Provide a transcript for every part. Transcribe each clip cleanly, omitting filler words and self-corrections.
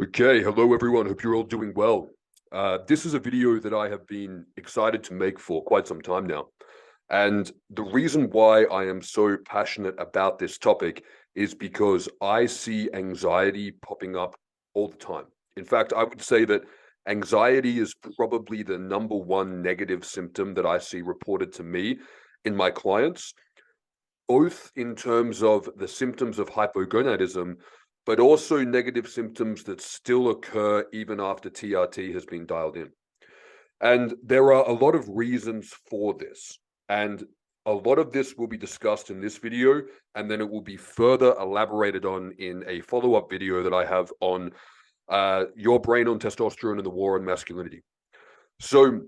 Okay, hello everyone. Hope you're all doing well. This is a video that I have been excited to make for quite some time now. And the reason why I am so passionate about this topic is because I see anxiety popping up all the time. In fact, I would say that anxiety is probably the number one negative symptom that I see reported to me in my clients, both in terms of the symptoms of hypogonadism, but also negative symptoms that still occur even after TRT has been dialed in. And there are a lot of reasons for this. And a lot of this will be discussed in this video, and then it will be further elaborated on in a follow-up video that I have on your brain on testosterone and the war on masculinity. So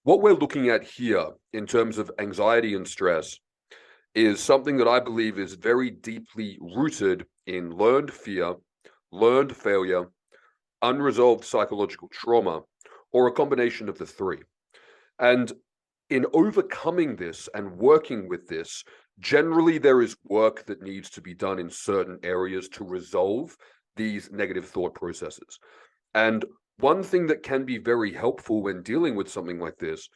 what we're looking at here in terms of anxiety and stress is something that I believe is very deeply rooted in learned fear, learned failure, unresolved psychological trauma, or a combination of the three. And in overcoming this and working with this, generally there is work that needs to be done in certain areas to resolve these negative thought processes. And one thing that can be very helpful when dealing with something like this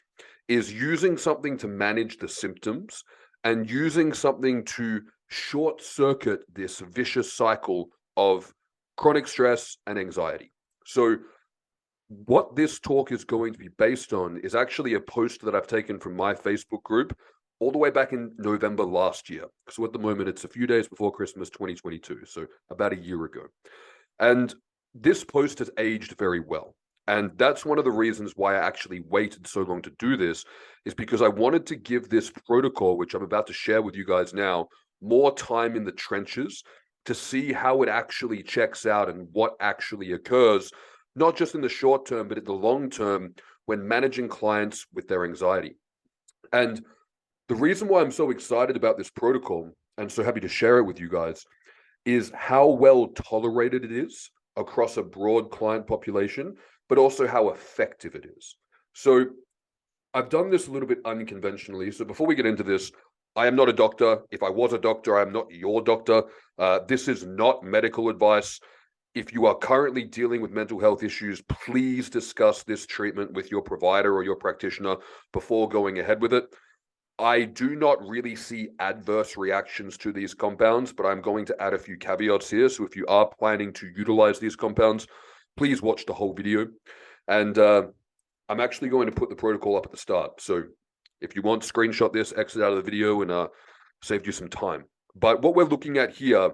is using something to manage the symptoms and using something to short circuit this vicious cycle of chronic stress and anxiety. So what this talk is going to be based on is actually a post that I've taken from my Facebook group all the way back in November last year. So at the moment, it's a few days before Christmas 2022, so about a year ago. And this post has aged very well. And that's one of the reasons why I actually waited so long to do this, is because I wanted to give this protocol, which I'm about to share with you guys now, more time in the trenches to see how it actually checks out and what actually occurs, not just in the short term, but in the long term when managing clients with their anxiety. And the reason why I'm so excited about this protocol and so happy to share it with you guys is how well tolerated it is across a broad client population, but also how effective it is. So I've done this a little bit unconventionally. So before we get into this, I am not a doctor. If I was a doctor, I am not your doctor. This is not medical advice. If you are currently dealing with mental health issues, please discuss this treatment with your provider or your practitioner before going ahead with it. I do not really see adverse reactions to these compounds, but I'm going to add a few caveats here. So if you are planning to utilize these compounds, please watch the whole video. And I'm actually going to put the protocol up at the start. So if you want, screenshot this, exit out of the video, and saved you some time. But what we're looking at here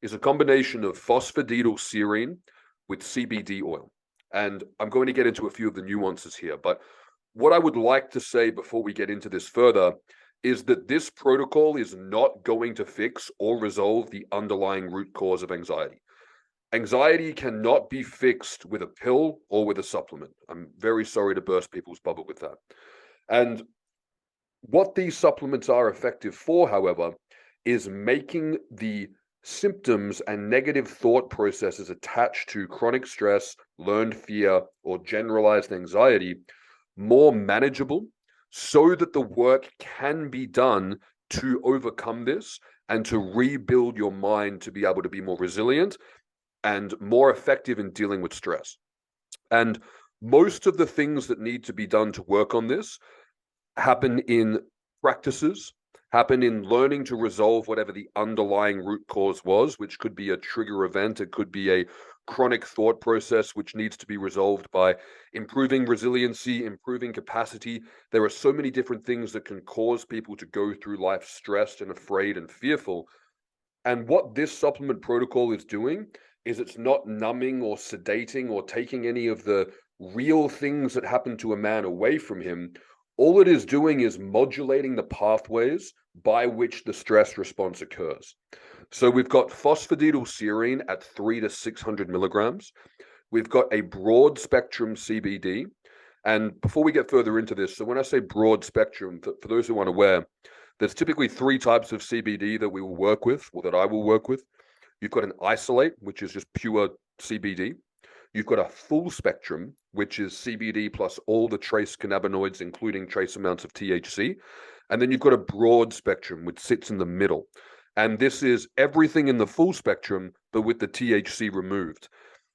is a combination of phosphatidylserine with CBD oil. And I'm going to get into a few of the nuances here, but what I would like to say before we get into this further is that this protocol is not going to fix or resolve the underlying root cause of anxiety. Anxiety cannot be fixed with a pill or with a supplement. I'm very sorry to burst people's bubble with that. And what these supplements are effective for, however, is making the symptoms and negative thought processes attached to chronic stress, learned fear, or generalized anxiety more manageable so that the work can be done to overcome this and to rebuild your mind to be able to be more resilient and more effective in dealing with stress. And most of the things that need to be done to work on this happen in practices, happen in learning to resolve whatever the underlying root cause was, which could be a trigger event, it could be a chronic thought process, which needs to be resolved by improving resiliency, improving capacity. There are so many different things that can cause people to go through life stressed and afraid and fearful. And what this supplement protocol is doing is it's not numbing or sedating or taking any of the real things that happen to a man away from him. All it is doing is modulating the pathways by which the stress response occurs. So we've got phosphatidylserine at 300 to 600 milligrams. We've got a broad spectrum CBD. And before we get further into this, so when I say broad spectrum, for those who aren't aware, there's typically three types of CBD that we will work with, or that I will work with. You've got an isolate, which is just pure CBD. You've got a full spectrum, which is CBD plus all the trace cannabinoids, including trace amounts of THC. And then you've got a broad spectrum, which sits in the middle. And this is everything in the full spectrum, but with the THC removed.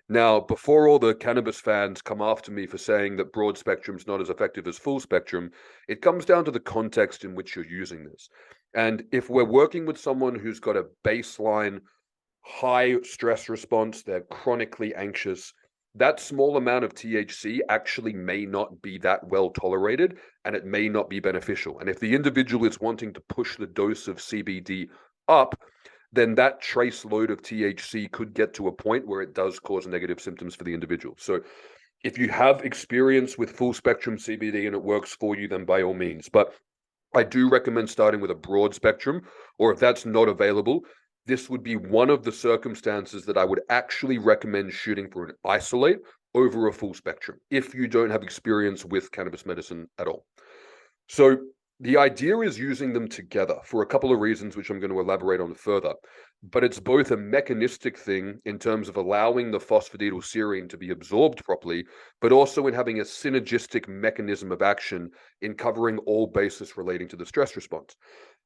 Now, before all the cannabis fans come after me for saying that broad spectrum is not as effective as full spectrum, it comes down to the context in which you're using this. And if we're working with someone who's got a baseline high stress response, they're chronically anxious, that small amount of THC actually may not be that well tolerated and it may not be beneficial. And if the individual is wanting to push the dose of CBD up, then that trace load of THC could get to a point where it does cause negative symptoms for the individual. So if you have experience with full spectrum CBD and it works for you, then by all means. But I do recommend starting with a broad spectrum, or if that's not available, this would be one of the circumstances that I would actually recommend shooting for an isolate over a full spectrum if you don't have experience with cannabis medicine at all. So the idea is using them together for a couple of reasons, which I'm going to elaborate on further. But it's both a mechanistic thing in terms of allowing the phosphatidylserine to be absorbed properly, but also in having a synergistic mechanism of action in covering all bases relating to the stress response.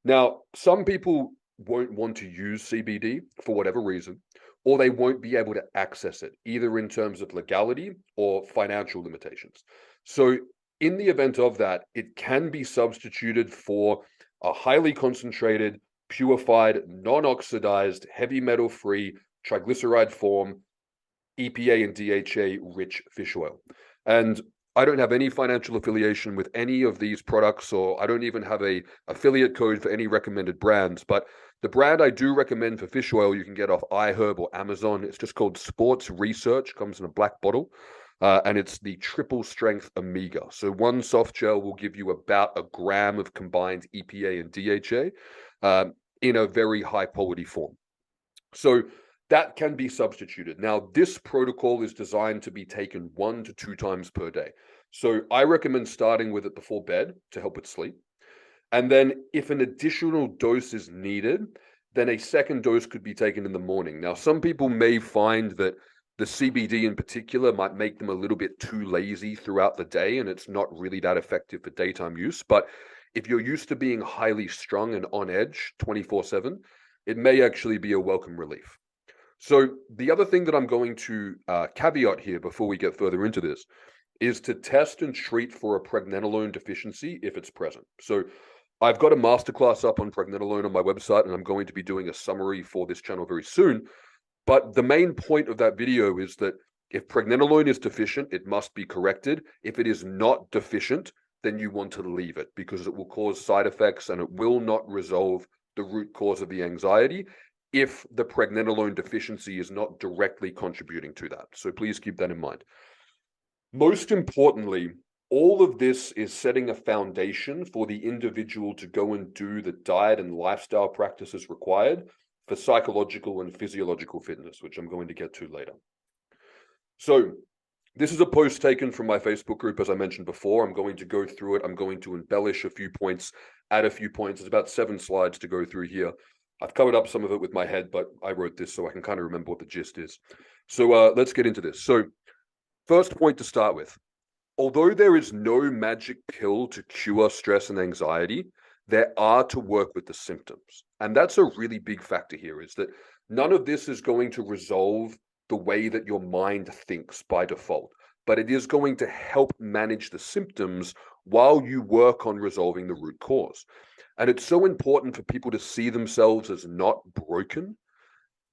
Now, some people won't want to use CBD for whatever reason, or they won't be able to access it, either in terms of legality or financial limitations. So in the event of that, it can be substituted for a highly concentrated, purified, non-oxidized, heavy metal-free, triglyceride form, EPA and DHA rich fish oil. And I don't have any financial affiliation with any of these products, or I don't even have a affiliate code for any recommended brands. But the brand I do recommend for fish oil, you can get off iHerb or Amazon. It's just called Sports Research, comes in a black bottle. And it's the triple strength Omega. So one soft gel will give you about a gram of combined EPA and DHA in a very high quality form. So that can be substituted. Now, this protocol is designed to be taken 1 to 2 times per day. So I recommend starting with it before bed to help with sleep. And then if an additional dose is needed, then a second dose could be taken in the morning. Now, some people may find that the CBD in particular might make them a little bit too lazy throughout the day, and it's not really that effective for daytime use. But if you're used to being highly strung and on edge 24/7, it may actually be a welcome relief. So the other thing that I'm going to caveat here before we get further into this is to test and treat for a pregnenolone deficiency if it's present. So I've got a masterclass up on pregnenolone on my website, and I'm going to be doing a summary for this channel very soon. But the main point of that video is that if pregnenolone is deficient, it must be corrected. If it is not deficient, then you want to leave it because it will cause side effects and it will not resolve the root cause of the anxiety if the pregnenolone deficiency is not directly contributing to that. So please keep that in mind. Most importantly, all of this is setting a foundation for the individual to go and do the diet and lifestyle practices required for psychological and physiological fitness, which I'm going to get to later. So this is a post taken from my Facebook group, as I mentioned before. I'm going to go through it. I'm going to embellish a few points, add a few points. There's about 7 slides to go through here. I've covered up some of it with my head, but I wrote this so I can kind of remember what the gist is. So let's get into this. So first point to start with, although there is no magic pill to cure stress and anxiety, there are to work with the symptoms. And that's a really big factor here, is that none of this is going to resolve the way that your mind thinks by default, but it is going to help manage the symptoms while you work on resolving the root cause. And it's so important for people to see themselves as not broken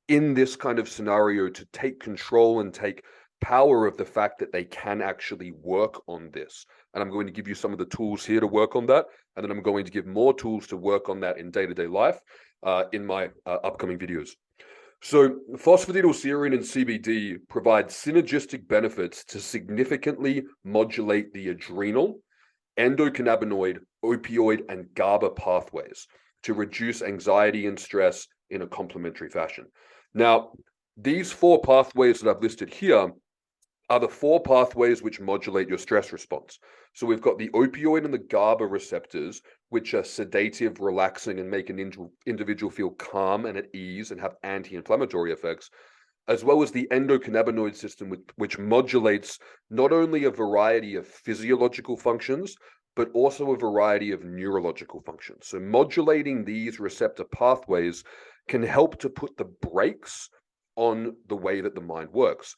in this kind of scenario, to take control and take power of the fact that they can actually work on this. And I'm going to give you some of the tools here to work on that. And then I'm going to give more tools to work on that in day-to-day life in my upcoming videos. So phosphatidylserine and CBD provide synergistic benefits to significantly modulate the adrenal, endocannabinoid, opioid, and GABA pathways to reduce anxiety and stress in a complementary fashion. Now, these 4 pathways that I've listed here are the 4 pathways which modulate your stress response. So we've got the opioid and the GABA receptors, which are sedative, relaxing, and make an individual feel calm and at ease and have anti-inflammatory effects, as well as the endocannabinoid system, which modulates not only a variety of physiological functions, but also a variety of neurological functions. So modulating these receptor pathways can help to put the brakes on the way that the mind works.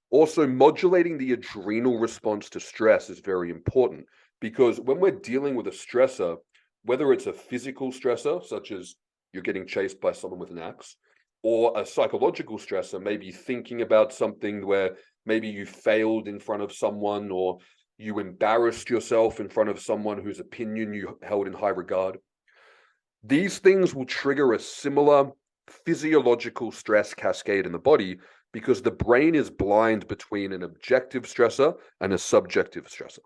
Also, modulating the adrenal response to stress is very important because when we're dealing with a stressor, whether it's a physical stressor, such as you're getting chased by someone with an axe, or a psychological stressor, maybe thinking about something where maybe you failed in front of someone or you embarrassed yourself in front of someone whose opinion you held in high regard. These things will trigger a similar physiological stress cascade in the body because the brain is blind between an objective stressor and a subjective stressor.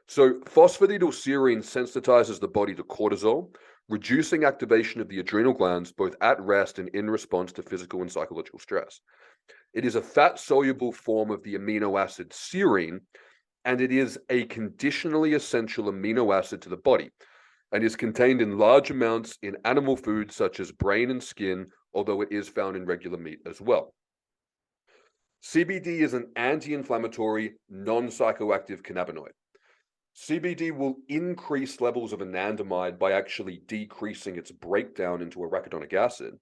So phosphatidylserine sensitizes the body to cortisol, reducing activation of the adrenal glands both at rest and in response to physical and psychological stress. It is a fat-soluble form of the amino acid serine, and it is a conditionally essential amino acid to the body and is contained in large amounts in animal foods such as brain and skin, although it is found in regular meat as well. CBD is an anti-inflammatory, non-psychoactive cannabinoid. CBD will increase levels of anandamide by actually decreasing its breakdown into arachidonic acid.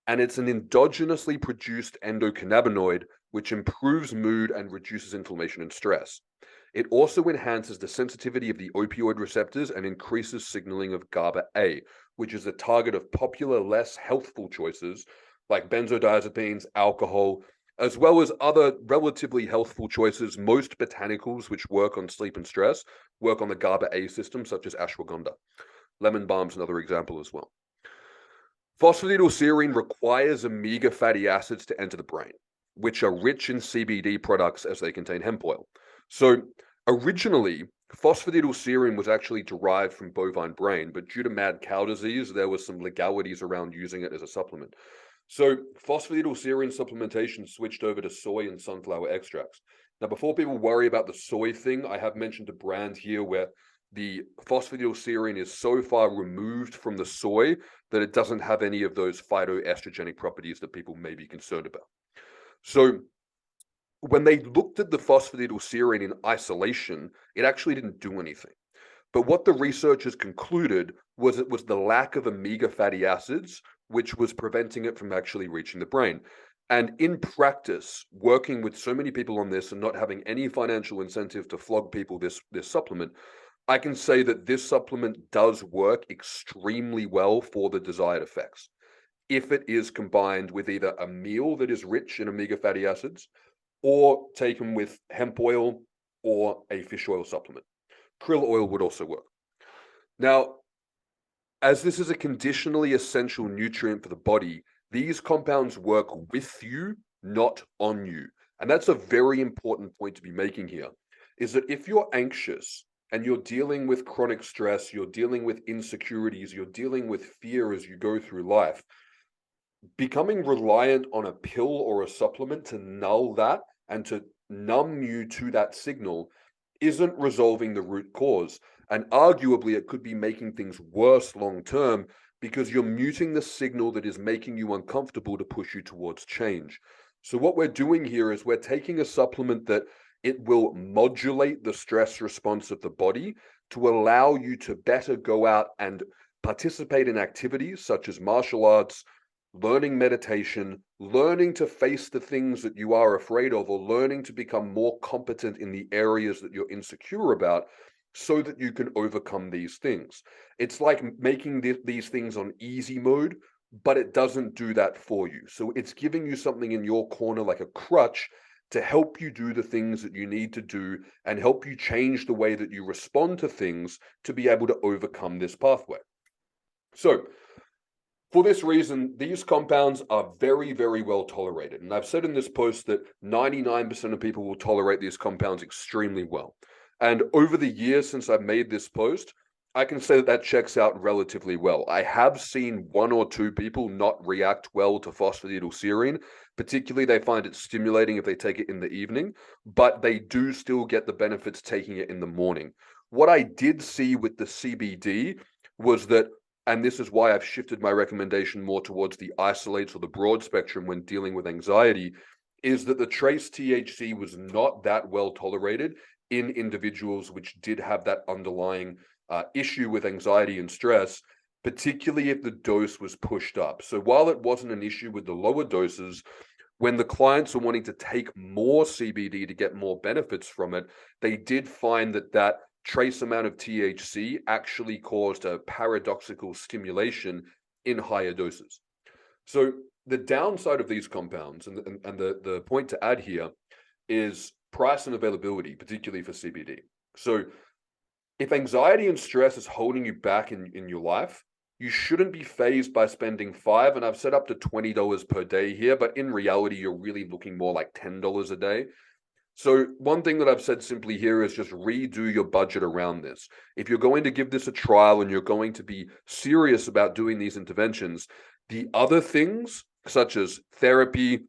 And it's an endogenously produced endocannabinoid, which improves mood and reduces inflammation and stress. It also enhances the sensitivity of the opioid receptors and increases signaling of GABA A, which is a target of popular, less healthful choices like benzodiazepines, alcohol, as well as other relatively healthful choices. Most botanicals which work on sleep and stress work on the GABA A system, such as ashwagandha. Lemon balm is another example as well. Phosphatidylserine requires omega fatty acids to enter the brain, which are rich in CBD products as they contain hemp oil. So originally, phosphatidylserine was actually derived from bovine brain, but due to mad cow disease, there were some legalities around using it as a supplement. So phosphatidylserine supplementation switched over to soy and sunflower extracts. Now, before people worry about the soy thing, I have mentioned a brand here where the phosphatidylserine is so far removed from the soy that it doesn't have any of those phytoestrogenic properties that people may be concerned about. So when they looked at the phosphatidylserine in isolation, it actually didn't do anything. But what the researchers concluded was it was the lack of omega fatty acids which was preventing it from actually reaching the brain. And in practice, working with so many people on this and not having any financial incentive to flog people this supplement, I can say that this supplement does work extremely well for the desired effects if it is combined with either a meal that is rich in omega fatty acids or taken with hemp oil or a fish oil supplement. Krill oil would also work. Now, as this is a conditionally essential nutrient for the body, these compounds work with you, not on you. And that's a very important point to be making here, is that if you're anxious and you're dealing with chronic stress, you're dealing with insecurities, you're dealing with fear as you go through life, becoming reliant on a pill or a supplement to null that and to numb you to that signal isn't resolving the root cause. And arguably, it could be making things worse long term because you're muting the signal that is making you uncomfortable to push you towards change. So what we're doing here is we're taking a supplement that it will modulate the stress response of the body to allow you to better go out and participate in activities such as martial arts, learning meditation, learning to face the things that you are afraid of, or learning to become more competent in the areas that you're insecure about so that you can overcome these things. It's like making these things on easy mode, but it doesn't do that for you. So it's giving you something in your corner like a crutch to help you do the things that you need to do and help you change the way that you respond to things to be able to overcome this pathway. So for this reason, these compounds are very, very well tolerated. And I've said in this post that 99% of people will tolerate these compounds extremely well. And over the years since I've made this post, I can say that that checks out relatively well. I have seen one or two people not react well to phosphatidylserine. Particularly, they find it stimulating if they take it in the evening, but they do still get the benefits taking it in the morning. What I did see with the CBD was that, and this is why I've shifted my recommendation more towards the isolates or the broad spectrum when dealing with anxiety, is that the trace THC was not that well tolerated in individuals which did have that underlying issue with anxiety and stress, particularly if the dose was pushed up. So while it wasn't an issue with the lower doses, when the clients are wanting to take more CBD to get more benefits from it, they did find that that trace amount of THC actually caused a paradoxical stimulation in higher doses. So the downside of these compounds, and the point to add here, is price and availability, particularly for CBD. So if anxiety and stress is holding you back in your life, you shouldn't be fazed by spending $5, and I've set up to $20 per day here, but in reality, you're really looking more like $10 a day. So one thing that I've said simply here is just redo your budget around this. If you're going to give this a trial and you're going to be serious about doing these interventions, the other things such as therapy,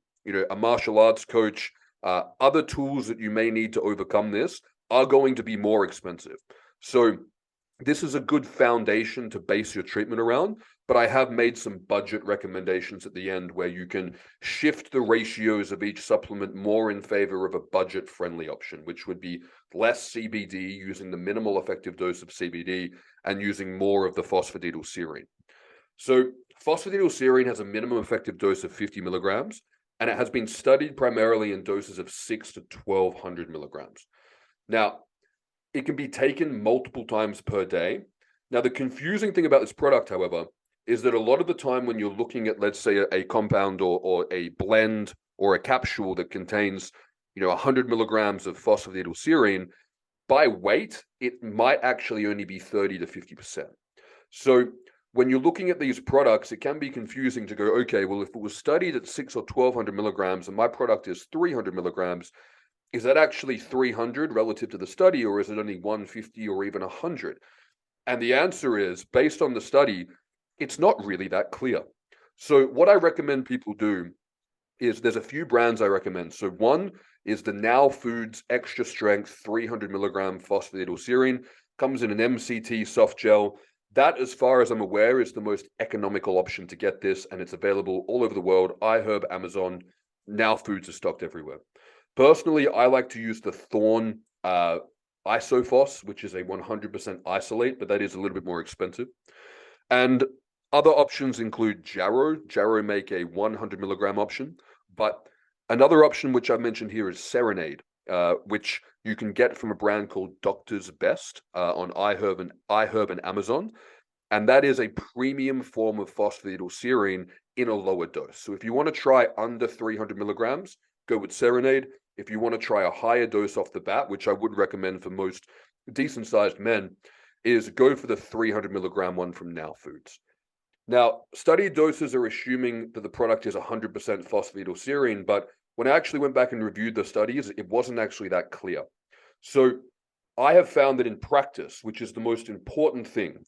a martial arts coach, other tools that you may need to overcome this are going to be more expensive. So this is a good foundation to base your treatment around, but I have made some budget recommendations at the end where you can shift the ratios of each supplement more in favor of a budget-friendly option, which would be less CBD, using the minimal effective dose of CBD, and using more of the phosphatidylserine. So phosphatidylserine has a minimum effective dose of 50 milligrams, and it has been studied primarily in doses of 6 to 1200 milligrams. Now, it can be taken multiple times per day. Now, the confusing thing about this product, however, is that a lot of the time when you're looking at, let's say, a compound or a blend or a capsule that contains, 100 milligrams of phosphatidylserine, by weight, it might actually only be 30 to 50%. So when you're looking at these products, it can be confusing to go, okay, well, if it was studied at 6 or 1200 milligrams and my product is 300 milligrams, is that actually 300 relative to the study, or is it only 150 or even 100? And the answer is, based on the study, it's not really that clear. So what I recommend people do is there's a few brands I recommend. So one is the Now Foods Extra Strength 300 milligram phosphatidylserine, comes in an MCT soft gel. That, as far as I'm aware, is the most economical option to get this, and it's available all over the world. iHerb, Amazon, Now Foods are stocked everywhere. Personally, I like to use the Thorne Isophos, which is a 100% isolate, but that is a little bit more expensive. And other options include Jarrow. Jarrow make a 100 milligram option, but another option which I've mentioned here is Serenade, which you can get from a brand called Doctor's Best on iHerb and Amazon. And that is a premium form of phosphatidylserine in a lower dose. So if you want to try under 300 milligrams, go with Serenade. If you want to try a higher dose off the bat, which I would recommend for most decent-sized men, is go for the 300 milligram one from Now Foods. Now, study doses are assuming that the product is 100% phosphatidylserine, but when I actually went back and reviewed the studies, it wasn't actually that clear. So I have found that in practice, which is the most important thing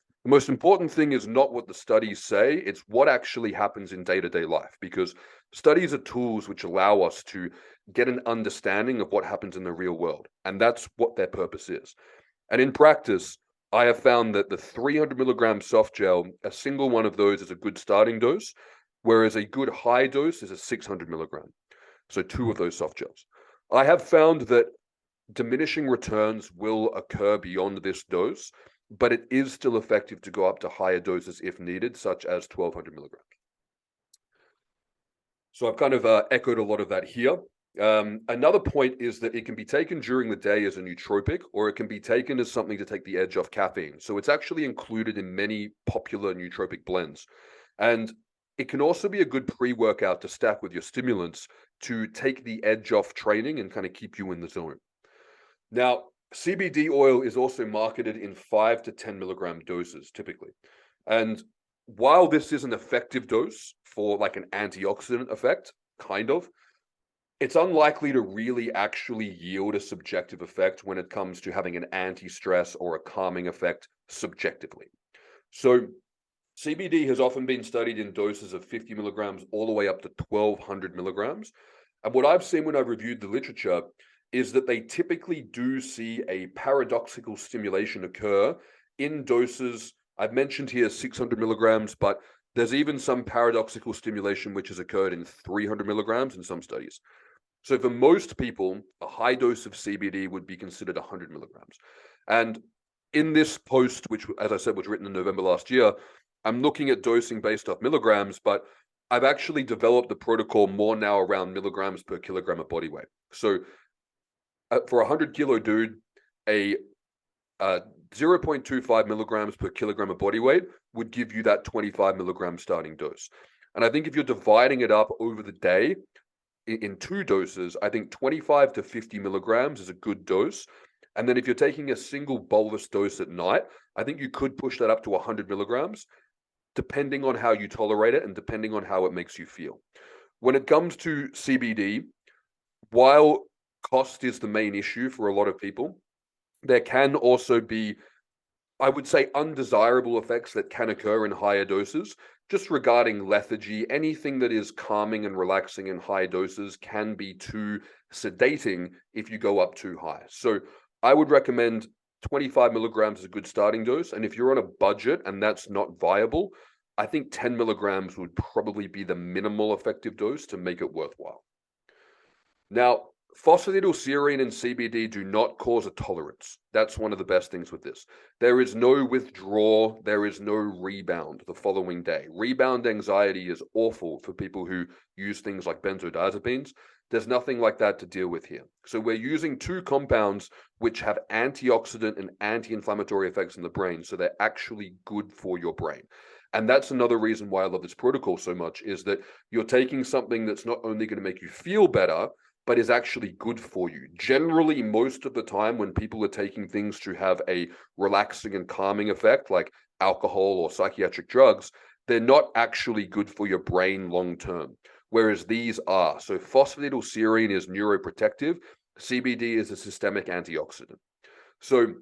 is not what the studies say, it's what actually happens in day-to-day life, because studies are tools which allow us to get an understanding of what happens in the real world, and that's what their purpose is. And in practice, I have found that the 300 milligram soft gel, a single one of those is a good starting dose, whereas a good high dose is a 600 milligram. So 2 of those soft gels. I have found that diminishing returns will occur beyond this dose, but it is still effective to go up to higher doses if needed, such as 1200 milligrams. So I've kind of echoed a lot of that here. Another point is that it can be taken during the day as a nootropic, or it can be taken as something to take the edge off caffeine. So it's actually included in many popular nootropic blends. And it can also be a good pre-workout to stack with your stimulants to take the edge off training and kind of keep you in the zone. Now, CBD oil is also marketed in 5 to 10 milligram doses typically. And while this is an effective dose for like an antioxidant effect, kind of, it's unlikely to really actually yield a subjective effect when it comes to having an anti-stress or a calming effect subjectively. So CBD has often been studied in doses of 50 milligrams all the way up to 1200 milligrams. And what I've seen when I've reviewed the literature is that they typically do see a paradoxical stimulation occur in doses. I've mentioned here 600 milligrams, but there's even some paradoxical stimulation which has occurred in 300 milligrams in some studies. So for most people, a high dose of CBD would be considered 100 milligrams. And in this post, which, as I said, was written in November last year, I'm looking at dosing based off milligrams, but I've actually developed the protocol more now around milligrams per kilogram of body weight. So for a 100-kilo dude, a 0.25 milligrams per kilogram of body weight would give you that 25 milligram starting dose. And I think if you're dividing it up over the day in two doses, I think 25 to 50 milligrams is a good dose. And then if you're taking a single bolus dose at night, I think you could push that up to 100 milligrams, depending on how you tolerate it and depending on how it makes you feel. When it comes to CBD, while cost is the main issue for a lot of people, there can also be, I would say, undesirable effects that can occur in higher doses. Just regarding lethargy, anything that is calming and relaxing in high doses can be too sedating if you go up too high. So I would recommend 25 milligrams is a good starting dose. And if you're on a budget and that's not viable, I think 10 milligrams would probably be the minimal effective dose to make it worthwhile. Now, phosphatidylserine and CBD do not cause a tolerance. That's one of the best things with this. There is no withdrawal, there is no rebound the following day. Rebound anxiety is awful for people who use things like benzodiazepines. There's nothing like that to deal with here. So we're using two compounds which have antioxidant and anti-inflammatory effects in the brain, so they're actually good for your brain. And that's another reason why I love this protocol so much, is that you're taking something that's not only going to make you feel better, but is actually good for you. Generally, most of the time when people are taking things to have a relaxing and calming effect, like alcohol or psychiatric drugs, they're not actually good for your brain long term, whereas these are. So phosphatidylserine is neuroprotective, CBD is a systemic antioxidant. So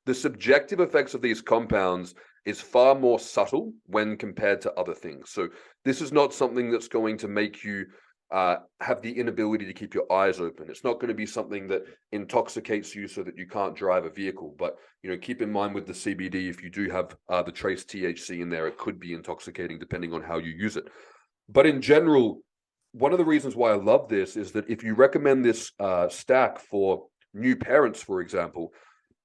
the subjective effects of these compounds is far more subtle when compared to other things. So this is not something that's going to make you have the inability to keep your eyes open. It's not going to be something that intoxicates you so that you can't drive a vehicle. But keep in mind with the CBD, if you do have the trace THC in there, it could be intoxicating depending on how you use it. But in general, one of the reasons why I love this is that if you recommend this stack for new parents, for example,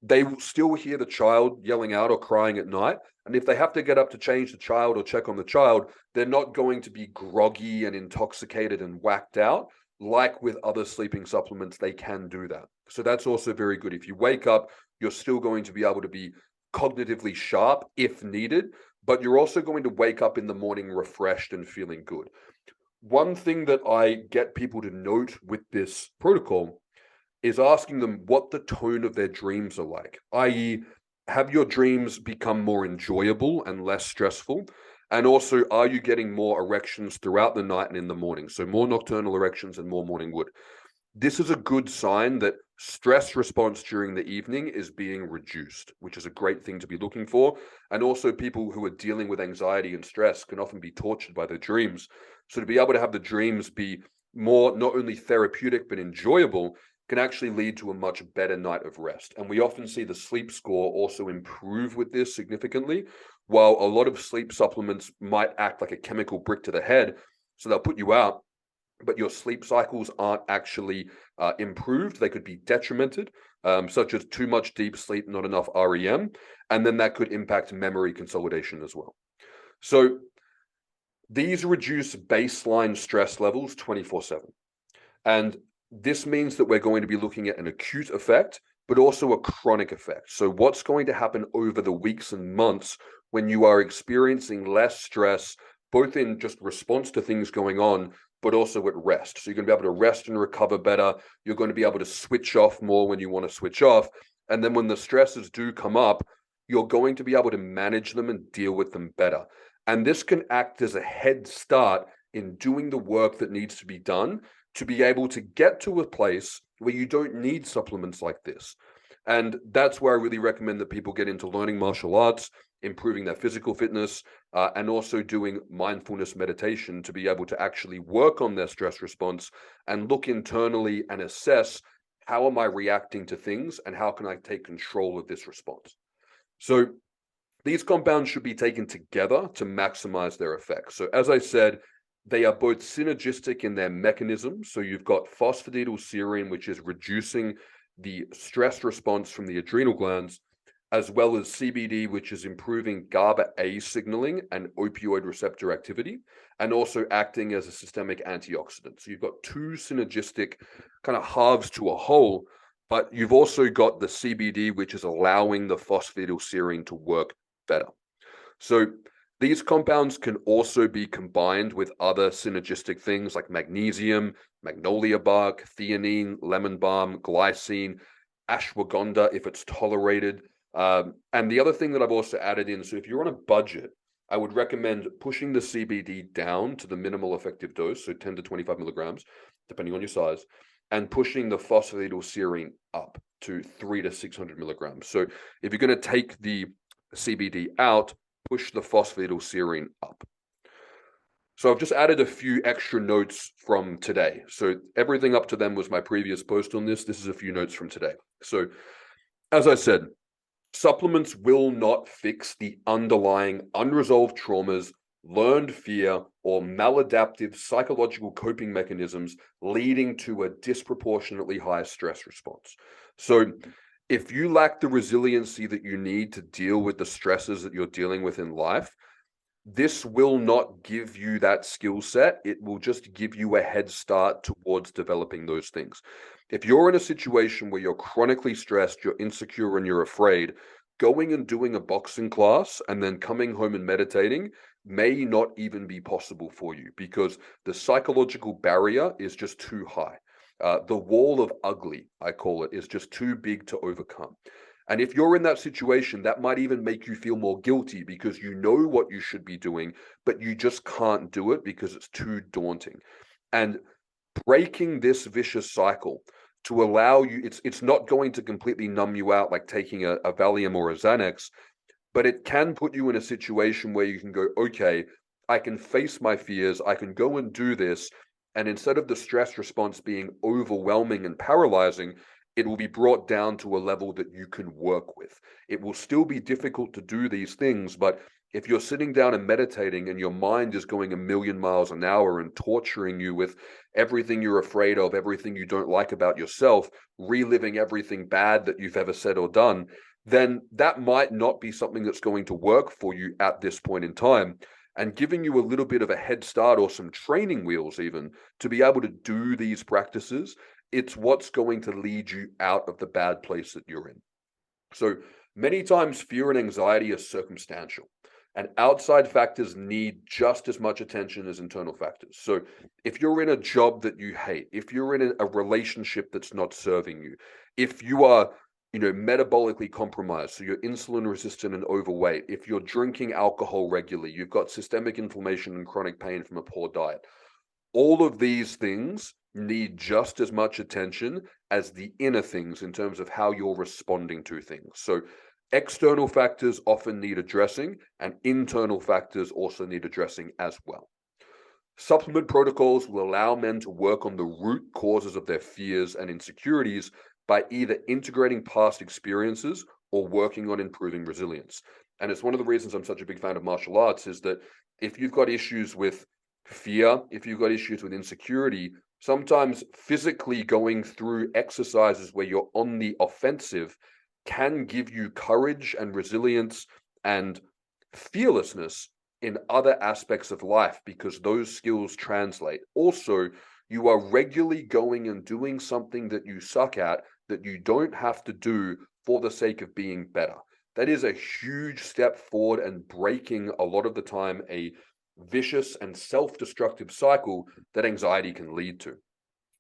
they will still hear the child yelling out or crying at night. And if they have to get up to change the child or check on the child, they're not going to be groggy and intoxicated and whacked out. Like with other sleeping supplements, they can do that. So that's also very good. If you wake up, you're still going to be able to be cognitively sharp if needed, but you're also going to wake up in the morning refreshed and feeling good. One thing that I get people to note with this protocol is asking them what the tone of their dreams are like, i.e., have your dreams become more enjoyable and less stressful? And also, are you getting more erections throughout the night and in the morning? So more nocturnal erections and more morning wood. This is a good sign that stress response during the evening is being reduced, which is a great thing to be looking for. And also, people who are dealing with anxiety and stress can often be tortured by their dreams. So to be able to have the dreams be more not only therapeutic but enjoyable can actually lead to a much better night of rest. And we often see the sleep score also improve with this significantly, while a lot of sleep supplements might act like a chemical brick to the head. So they'll put you out, but your sleep cycles aren't actually improved. They could be detrimented, such as too much deep sleep, not enough REM, and then that could impact memory consolidation as well. So these reduce baseline stress levels 24/7. And this means that we're going to be looking at an acute effect, but also a chronic effect. So what's going to happen over the weeks and months when you are experiencing less stress, both in just response to things going on, but also at rest. So you're going to be able to rest and recover better. You're going to be able to switch off more when you want to switch off. And then when the stresses do come up, you're going to be able to manage them and deal with them better. And this can act as a head start in doing the work that needs to be done to be able to get to a place where you don't need supplements like this. And that's where I really recommend that people get into learning martial arts, improving their physical fitness, and also doing mindfulness meditation to be able to actually work on their stress response and look internally and assess, how am I reacting to things and how can I take control of this response? So these compounds should be taken together to maximize their effects. So as I said, they are both synergistic in their mechanism. So you've got phosphatidylserine, which is reducing the stress response from the adrenal glands, as well as CBD, which is improving GABA A signaling and opioid receptor activity, and also acting as a systemic antioxidant. So you've got two synergistic kind of halves to a whole, but you've also got the CBD, which is allowing the phosphatidylserine to work better. So these compounds can also be combined with other synergistic things like magnesium, magnolia bark, theanine, lemon balm, glycine, ashwagandha if it's tolerated. And the other thing that I've also added in, so if you're on a budget, I would recommend pushing the CBD down to the minimal effective dose, so 10 to 25 milligrams, depending on your size, and pushing the phosphatidylserine up to 300 to 600 milligrams. So if you're going to take the CBD out, push the phosphatidylserine up. So I've just added a few extra notes from today. So everything up to then was my previous post on this. This is a few notes from today. So as I said, supplements will not fix the underlying unresolved traumas, learned fear, or maladaptive psychological coping mechanisms leading to a disproportionately high stress response. So if you lack the resiliency that you need to deal with the stresses that you're dealing with in life, this will not give you that skill set. It will just give you a head start towards developing those things. If you're in a situation where you're chronically stressed, you're insecure, and you're afraid, going and doing a boxing class and then coming home and meditating may not even be possible for you because the psychological barrier is just too high. The wall of ugly, I call it, is just too big to overcome. And if you're in that situation, that might even make you feel more guilty because you know what you should be doing, but you just can't do it because it's too daunting. And breaking this vicious cycle to allow you, it's not going to completely numb you out like taking a Valium or a Xanax, but it can put you in a situation where you can go, okay, I can face my fears, I can go and do this. And instead of the stress response being overwhelming and paralyzing, it will be brought down to a level that you can work with. It will still be difficult to do these things, but if you're sitting down and meditating and your mind is going a million miles an hour and torturing you with everything you're afraid of, everything you don't like about yourself, reliving everything bad that you've ever said or done, then that might not be something that's going to work for you at this point in time. And giving you a little bit of a head start or some training wheels even to be able to do these practices, it's what's going to lead you out of the bad place that you're in. So many times fear and anxiety are circumstantial, and outside factors need just as much attention as internal factors. So if you're in a job that you hate, if you're in a relationship that's not serving you, if you are metabolically compromised, so you're insulin resistant and overweight, if you're drinking alcohol regularly, you've got systemic inflammation and chronic pain from a poor diet, all of these things need just as much attention as the inner things in terms of how you're responding to things. So external factors often need addressing, and internal factors also need addressing as well. Supplement protocols will allow men to work on the root causes of their fears and insecurities by either integrating past experiences or working on improving resilience. And it's one of the reasons I'm such a big fan of martial arts is that if you've got issues with fear, if you've got issues with insecurity, sometimes physically going through exercises where you're on the offensive can give you courage and resilience and fearlessness in other aspects of life because those skills translate. Also, you are regularly going and doing something that you suck at that you don't have to do for the sake of being better. That is a huge step forward and breaking a lot of the time a vicious and self-destructive cycle that anxiety can lead to.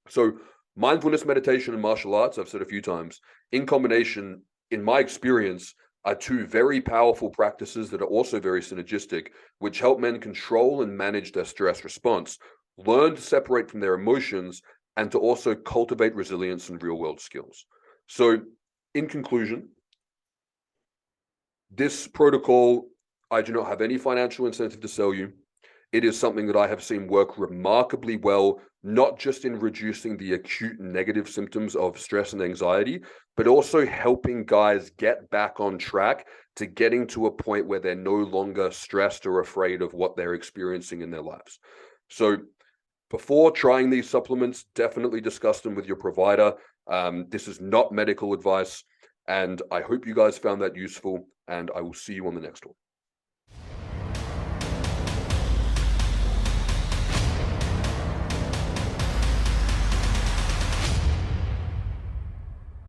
So mindfulness, meditation, and martial arts, I've said a few times, in combination, in my experience, are two very powerful practices that are also very synergistic, which help men control and manage their stress response, learn to separate from their emotions, and to also cultivate resilience and real-world skills. So in conclusion, this protocol, I do not have any financial incentive to sell you. It is something that I have seen work remarkably well, not just in reducing the acute negative symptoms of stress and anxiety, but also helping guys get back on track to getting to a point where they're no longer stressed or afraid of what they're experiencing in their lives. So before trying these supplements, definitely discuss them with your provider. This is not medical advice. And I hope you guys found that useful, and I will see you on the next one.